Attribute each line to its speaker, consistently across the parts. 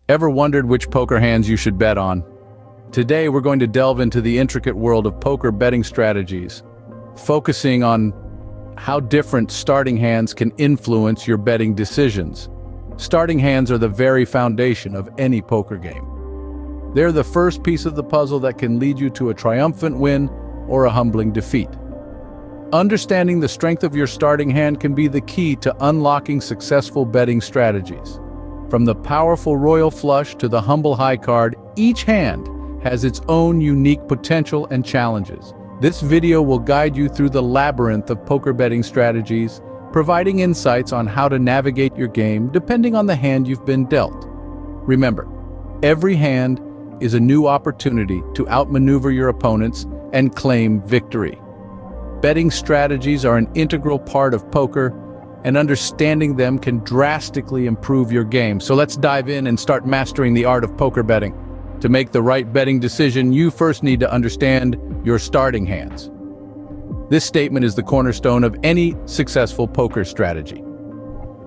Speaker 1: Ever wondered which poker hands you should bet on? Today we're going to delve into the intricate world of poker betting strategies, focusing on how different starting hands can influence your betting decisions. Starting hands are the very foundation of any poker game. They're the first piece of the puzzle that can lead you to a triumphant win or a humbling defeat. Understanding the strength of your starting hand can be the key to unlocking successful betting strategies. From the powerful royal flush to the humble high card, each hand has its own unique potential and challenges. This video will guide you through the labyrinth of poker betting strategies, providing insights on how to navigate your game depending on the hand you've been dealt. Remember, every hand is a new opportunity to outmaneuver your opponents and claim victory. Betting strategies are an integral part of poker, and understanding them can drastically improve your game. So let's dive in and start mastering the art of poker betting. To make the right betting decision, you first need to understand your starting hands. This statement is the cornerstone of any successful poker strategy.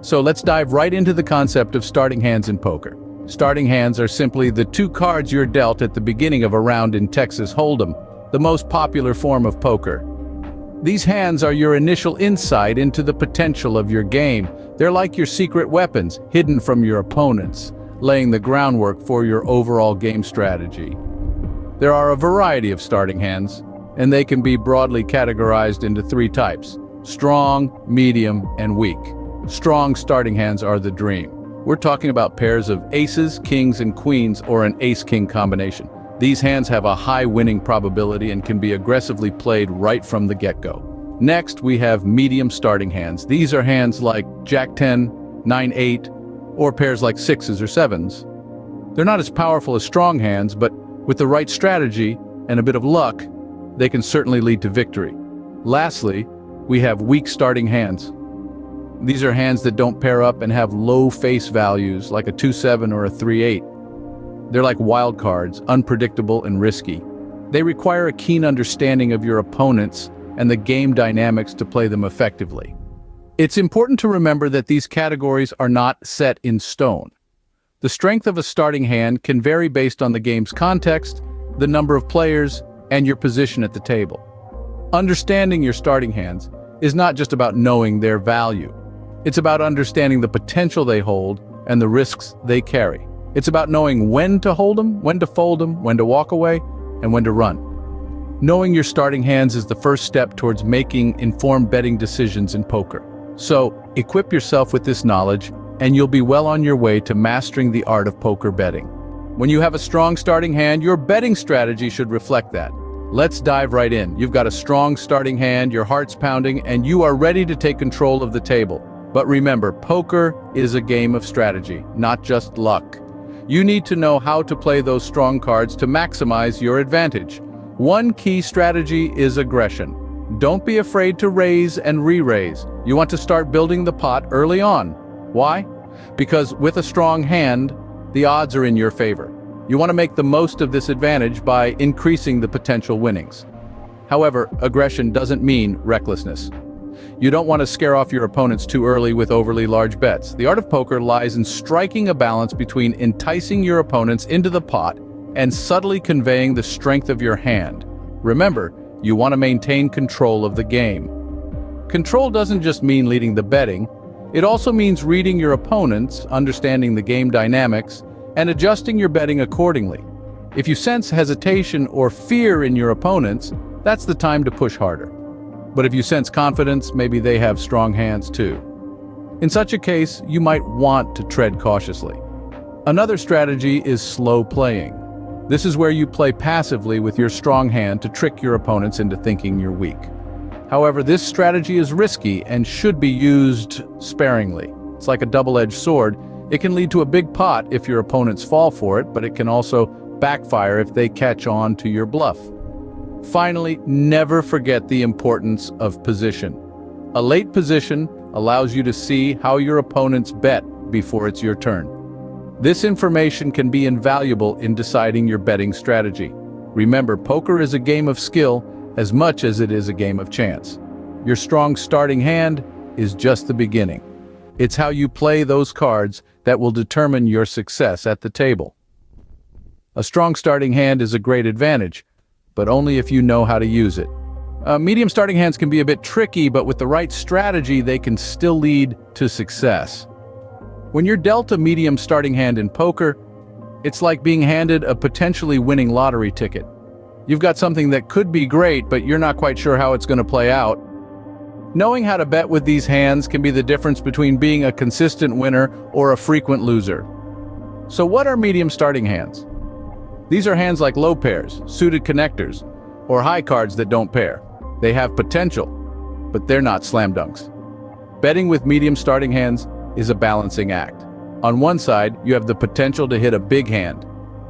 Speaker 1: So let's dive right into the concept of starting hands in poker. Starting hands are simply the two cards you're dealt at the beginning of a round in Texas Hold'em, the most popular form of poker. These hands are your initial insight into the potential of your game. They're like your secret weapons, hidden from your opponents, laying the groundwork for your overall game strategy. There are a variety of starting hands, and they can be broadly categorized into three types: strong, medium, and weak. Strong starting hands are the dream. We're talking about pairs of aces, kings, and queens, or an ace-king combination. These hands have a high winning probability and can be aggressively played right from the get-go. Next, we have medium starting hands. These are hands like Jack-10, 9-8, or pairs like sixes or sevens. They're not as powerful as strong hands, but with the right strategy and a bit of luck, they can certainly lead to victory. Lastly, we have weak starting hands. These are hands that don't pair up and have low face values like a 2-7 or a 3-8. They're like wild cards, unpredictable and risky. They require a keen understanding of your opponents and the game dynamics to play them effectively. It's important to remember that these categories are not set in stone. The strength of a starting hand can vary based on the game's context, the number of players, and your position at the table. Understanding your starting hands is not just about knowing their value. It's about understanding the potential they hold and the risks they carry. It's about knowing when to hold them, when to fold them, when to walk away, and when to run. Knowing your starting hands is the first step towards making informed betting decisions in poker. So, equip yourself with this knowledge, and you'll be well on your way to mastering the art of poker betting. When you have a strong starting hand, your betting strategy should reflect that. Let's dive right in. You've got a strong starting hand, your heart's pounding, and you are ready to take control of the table. But remember, poker is a game of strategy, not just luck. You need to know how to play those strong cards to maximize your advantage. One key strategy is aggression. Don't be afraid to raise and re-raise. You want to start building the pot early on. Why? Because with a strong hand, the odds are in your favor. You want to make the most of this advantage by increasing the potential winnings. However, aggression doesn't mean recklessness. You don't want to scare off your opponents too early with overly large bets. The art of poker lies in striking a balance between enticing your opponents into the pot and subtly conveying the strength of your hand. Remember, you want to maintain control of the game. Control doesn't just mean leading the betting. It also means reading your opponents, understanding the game dynamics, and adjusting your betting accordingly. If you sense hesitation or fear in your opponents, that's the time to push harder. But if you sense confidence, maybe they have strong hands too. In such a case, you might want to tread cautiously. Another strategy is slow playing. This is where you play passively with your strong hand to trick your opponents into thinking you're weak. However, this strategy is risky and should be used sparingly. It's like a double-edged sword. It can lead to a big pot if your opponents fall for it, but it can also backfire if they catch on to your bluff. Finally, never forget the importance of position. A late position allows you to see how your opponents bet before it's your turn. This information can be invaluable in deciding your betting strategy. Remember, poker is a game of skill as much as it is a game of chance. Your strong starting hand is just the beginning. It's how you play those cards that that will determine your success at the table. A strong starting hand is a great advantage, but only if you know how to use it. Medium starting hands can be a bit tricky, but with the right strategy, they can still lead to success. When you're dealt a medium starting hand in poker, it's like being handed a potentially winning lottery ticket. You've got something that could be great, but you're not quite sure how it's going to play out. Knowing how to bet with these hands can be the difference between being a consistent winner or a frequent loser. So what are medium starting hands? These are hands like low pairs, suited connectors, or high cards that don't pair. They have potential, but they're not slam dunks. Betting with medium starting hands is a balancing act. On one side, you have the potential to hit a big hand,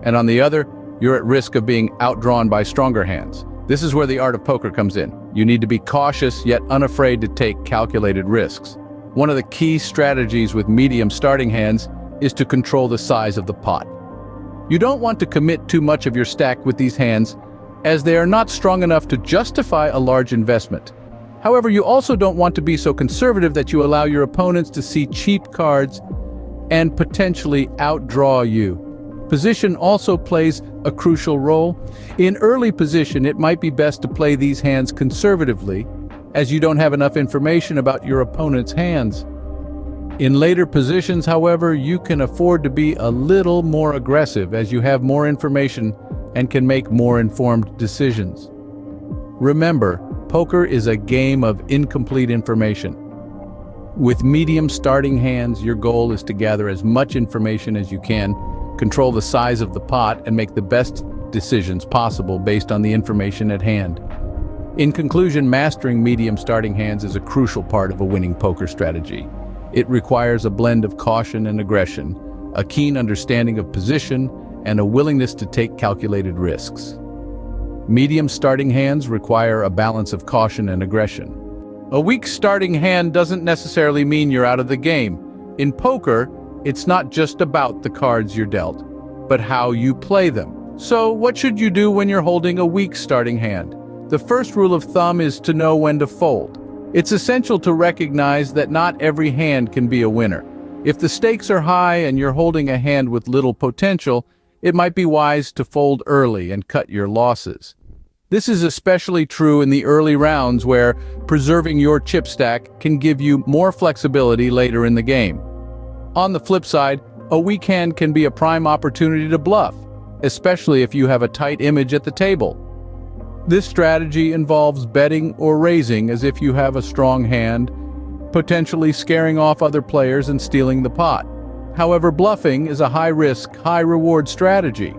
Speaker 1: and on the other, you're at risk of being outdrawn by stronger hands. This is where the art of poker comes in. You need to be cautious yet unafraid to take calculated risks. One of the key strategies with medium starting hands is to control the size of the pot. You don't want to commit too much of your stack with these hands, as they are not strong enough to justify a large investment. However, you also don't want to be so conservative that you allow your opponents to see cheap cards and potentially outdraw you. Position also plays a crucial role. In early position, it might be best to play these hands conservatively, as you don't have enough information about your opponent's hands. In later positions, however, you can afford to be a little more aggressive as you have more information and can make more informed decisions. Remember, poker is a game of incomplete information. With medium starting hands, your goal is to gather as much information as you can, control the size of the pot, and make the best decisions possible based on the information at hand. In conclusion, mastering medium starting hands is a crucial part of a winning poker strategy. It requires a blend of caution and aggression, a keen understanding of position, and a willingness to take calculated risks. Medium starting hands require a balance of caution and aggression. A weak starting hand doesn't necessarily mean you're out of the game. In poker, it's not just about the cards you're dealt, but how you play them. So, what should you do when you're holding a weak starting hand? The first rule of thumb is to know when to fold. It's essential to recognize that not every hand can be a winner. If the stakes are high and you're holding a hand with little potential, it might be wise to fold early and cut your losses. This is especially true in the early rounds where preserving your chip stack can give you more flexibility later in the game. On the flip side, a weak hand can be a prime opportunity to bluff, especially if you have a tight image at the table. This strategy involves betting or raising as if you have a strong hand, potentially scaring off other players and stealing the pot. However, bluffing is a high-risk, high-reward strategy.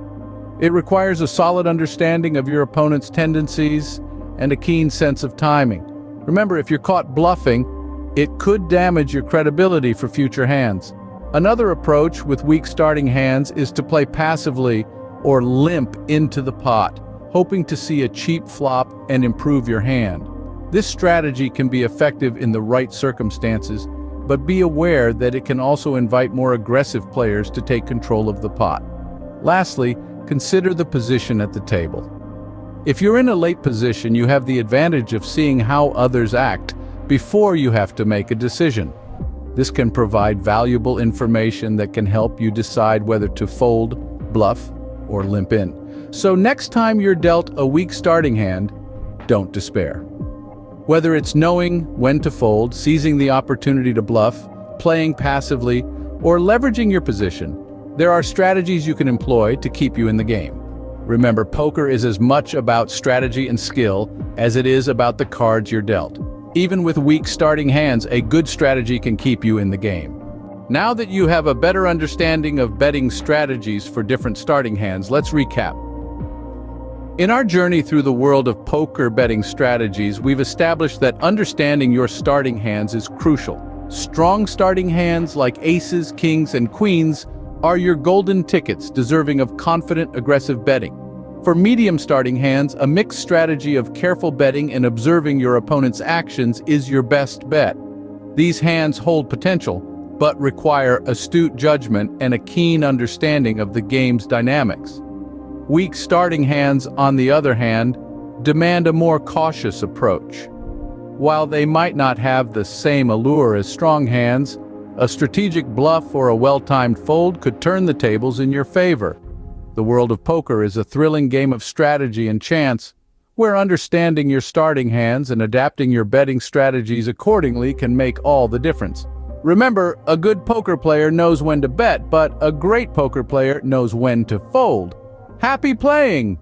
Speaker 1: It requires a solid understanding of your opponent's tendencies and a keen sense of timing. Remember, if you're caught bluffing, it could damage your credibility for future hands. Another approach with weak starting hands is to play passively or limp into the pot, hoping to see a cheap flop and improve your hand. This strategy can be effective in the right circumstances, but be aware that it can also invite more aggressive players to take control of the pot. Lastly, consider the position at the table. If you're in a late position, you have the advantage of seeing how others act before you have to make a decision. This can provide valuable information that can help you decide whether to fold, bluff, or limp in. So next time you're dealt a weak starting hand, don't despair. Whether it's knowing when to fold, seizing the opportunity to bluff, playing passively, or leveraging your position, there are strategies you can employ to keep you in the game. Remember, poker is as much about strategy and skill as it is about the cards you're dealt. Even with weak starting hands, a good strategy can keep you in the game. Now that you have a better understanding of betting strategies for different starting hands, let's recap. In our journey through the world of poker betting strategies, we've established that understanding your starting hands is crucial. Strong starting hands like aces, kings, and queens are your golden tickets, deserving of confident, aggressive betting. For medium starting hands, a mixed strategy of careful betting and observing your opponent's actions is your best bet. These hands hold potential, but require astute judgment and a keen understanding of the game's dynamics. Weak starting hands, on the other hand, demand a more cautious approach. While they might not have the same allure as strong hands, A strategic bluff or a well-timed fold could turn the tables in your favor. The world of poker is a thrilling game of strategy and chance, where understanding your starting hands and adapting your betting strategies accordingly can make all the difference. Remember, a good poker player knows when to bet, but a great poker player knows when to fold. Happy playing!